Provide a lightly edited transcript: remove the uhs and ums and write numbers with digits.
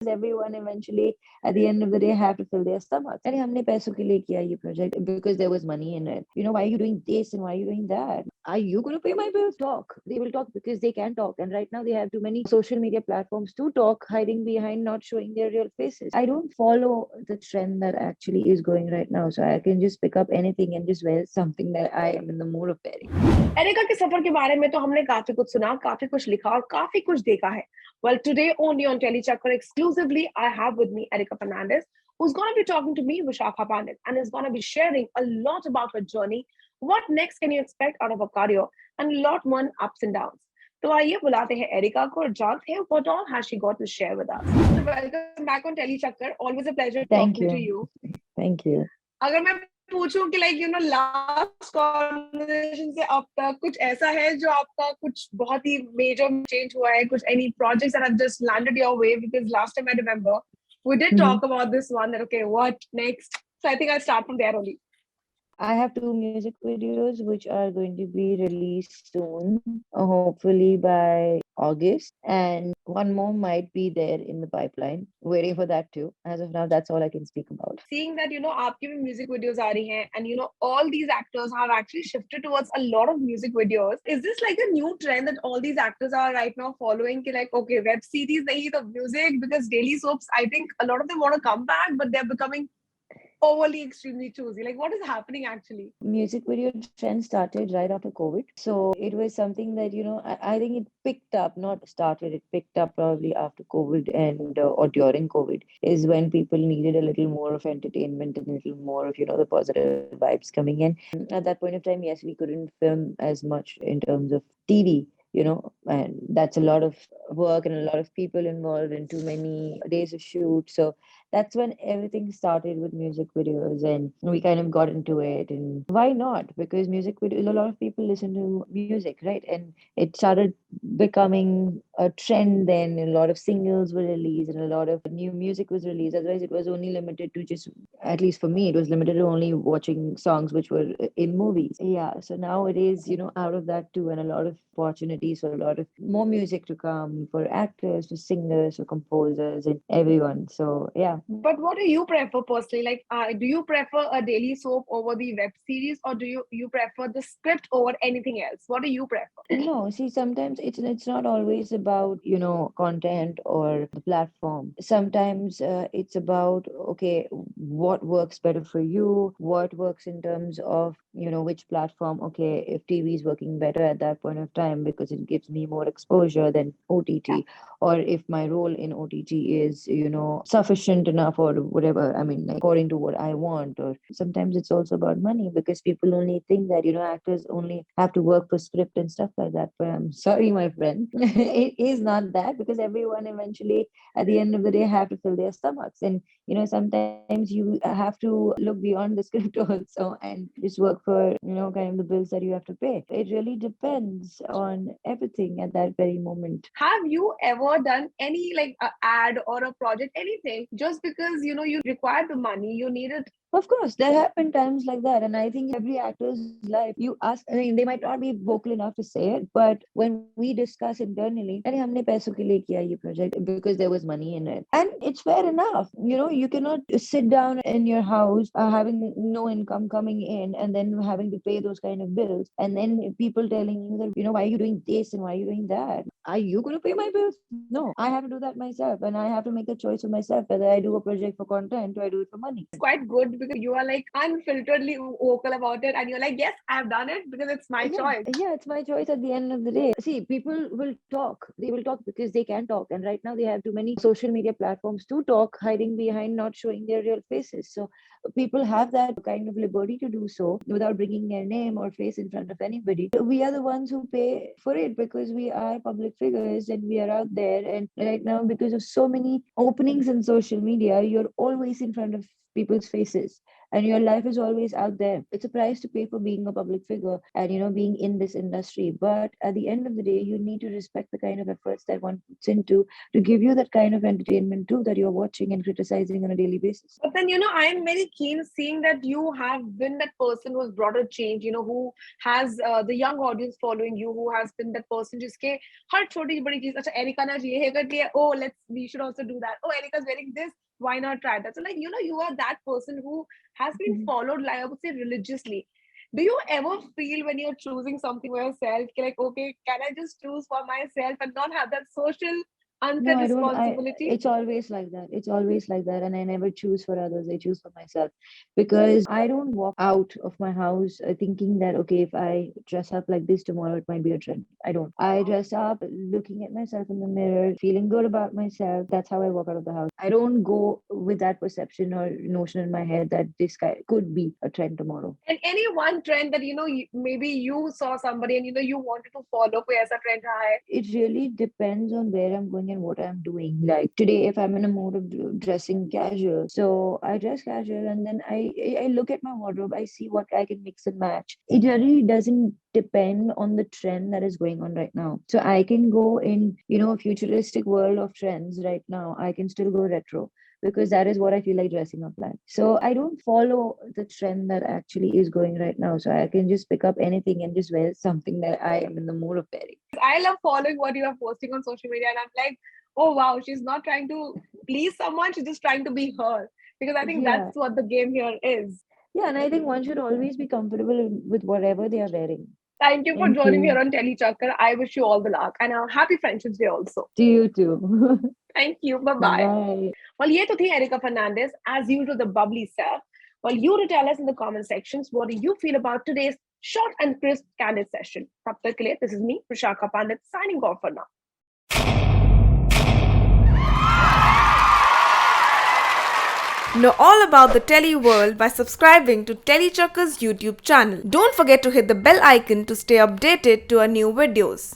everyone eventually at the end of the day have to fill their stomachs. अरे हमने पैसों के लिए किया ये project because there was money in it. Why are you doing this and why are you doing that? Are you going to pay my bills? Talk. They will talk because they can talk. And right now they have too many social media platforms to talk, hiding behind not showing their real faces. I don't follow the trend that actually is going right now. So I can just pick up anything and just wear something that I am in the mood of wearing. एरिका के सफर के बारे में तो हमने काफी कुछ सुना, काफी कुछ लिखा और काफी कुछ देखा है. Well, today only on Telechakkar exclusively, I have with me Erica Fernandes, who's going to be talking to me, Vishakha Pandit, and is going to be sharing a lot about her journey. What next can you expect out of her career, and a lot more ups and downs. तो आइए बुलाते हैं areca को और जानते हैं what all has she got to share with us. So welcome back on Telechakkar. Always a pleasure talking to you. Thank you. अगर मैं पूछूं कि लास्ट कॉन्वर्सेशन से अब तक कुछ ऐसा है जो आपका कुछ बहुत ही मेजर चेंज हुआ है, कुछ any projects that have just landed your way, because last time I remember we did talk about this one that okay, what next? So I think I'll start from there only. I have 2 music videos which are going to be released soon, hopefully by August, and one more might be there in the pipeline. Waiting for that too. As of now, that's all I can speak about. Seeing that आपकी भी music videos आ रही हैं, and all these actors have actually shifted towards a lot of music videos. Is this like a new trend that all these actors are right now following? Okay, web series nahi, the music, because daily soaps, I think a lot of them want to come back, but they're becoming overly extremely choosy. What is happening actually? Music video trend started right after COVID. So it was something that, I think it picked up, not started, it picked up probably after COVID and or during COVID is when people needed a little more of entertainment and a little more of, the positive vibes coming in. At that point of time, yes, we couldn't film as much in terms of TV. And that's a lot of work and a lot of people involved and too many days of shoot. So that's when everything started with music videos and we kind of got into it. And why not? Because music videos, a lot of people listen to music, right? And it started becoming a trend then. A lot of singles were released and a lot of new music was released. Otherwise, it was only limited to just, at least for me, it was limited to only watching songs which were in movies. Yeah. So now it is, out of that too, and a lot of opportunities for a lot of more music to come for actors, for singers, for composers, and everyone. So yeah. But what do you prefer personally? Do you prefer a daily soap over the web series, or do you prefer the script over anything else? What do you prefer? No, see, sometimes it's not always about content or the platform. Sometimes it's about okay, what works better for you, what works in terms of which platform. Okay, if TV is working better at that point of time because it gives me more exposure than OTT, or if my role in OTT is sufficient enough or whatever. I mean, like, according to what I want. Or sometimes it's also about money because people only think that actors only have to work for script and stuff like that. But I'm sorry, my friend, it is not that, because everyone eventually at the end of the day have to fill their stomachs. And sometimes you have to look beyond the script also and just work for kind of the bills that you have to pay. It really depends on everything at that very moment. Have you ever done any ad or a project, anything, just because you required the money, you needed? Of course, there have been times like that. And I think every actor's life, you ask, I mean, they might not be vocal enough to say it, but when we discuss internally, अरे हमने पैसों के लिए किया ये project because there was money in it. And it's fair enough. You cannot sit down in your house having no income coming in and then having to pay those kind of bills. And then people telling you that, why are you doing this and why are you doing that? Are you going to pay my bills? No, I have to do that myself. And I have to make a choice for myself whether I do a project for content or I do it for money. It's quite good because you are unfilteredly vocal about it and you're like, yes, I've done it because it's my choice. Yeah, it's my choice at the end of the day. See, people will talk. They will talk because they can talk. And right now they have too many social media platforms to talk, hiding behind not showing their real faces. So people have that kind of liberty to do so without bringing their name or face in front of anybody. We are the ones who pay for it because we are public figures and we are out there. And right now, because of so many openings in social media, you're always in front of people's faces. and your life is always out there. It's a price to pay for being a public figure and being in this industry. But at the end of the day, you need to respect the kind of efforts that one puts into to give you that kind of entertainment too that you're watching and criticizing on a daily basis. But then, I'm very keen seeing that you have been that person who has brought a change, who has the young audience following you, who has been that person जिसके हर छोटी बड़ी चीज अच्छा areca ने ये कर लिया, oh we should also do that, oh Erica's wearing this, why not try that? So like you are that person who has been Mhm. followed, like I would say, religiously. Do you ever feel when you're choosing something for yourself, like, okay, can I just choose for myself and not have that social No, unfair I don't. responsibility? It's always like that. It's always like that. And I never choose for others. I choose for myself because I don't walk out of my house thinking that, okay, if I dress up like this tomorrow, it might be a trend. I don't. I dress up looking at myself in the mirror, feeling good about myself. That's how I walk out of the house. I don't go with that perception or notion in my head that this guy could be a trend tomorrow. And any one trend that maybe you saw somebody and you wanted to follow, कोई ऐसा trend रहा है? It really depends on where I'm going and what I'm doing. Like today, if I'm in a mood of dressing casual, so I dress casual, and then I look at my wardrobe, I see what I can mix and match. It really doesn't depend on the trend that is going on right now. So I can go in, a futuristic world of trends right now. I can still go retro because that is what I feel like dressing up like. So I don't follow the trend that actually is going right now. So I can just pick up anything and just wear something that I am in the mood of wearing. I love following what you are posting on social media, and I'm like, oh wow, she's not trying to please someone, she's just trying to be her. Because I think Yeah. that's what the game here is. Yeah, and I think one should always be comfortable with whatever they are wearing. Thank you for Thank joining me you. here on Telechakkar. I wish you all the luck and a happy Friendships Day also. To you too. Thank you. Bye bye. Bye. Well, ye to thi Erica Fernandez, as usual, the bubbly self. Well, you to tell us in the comment sections what do you feel about today's short and crisp candid session. Tab tak ke liye, this is me, Prashaka Pandit, signing off for now. Know all about the Telly world by subscribing to Telechucker's YouTube channel. Don't forget to hit the bell icon to stay updated to our new videos.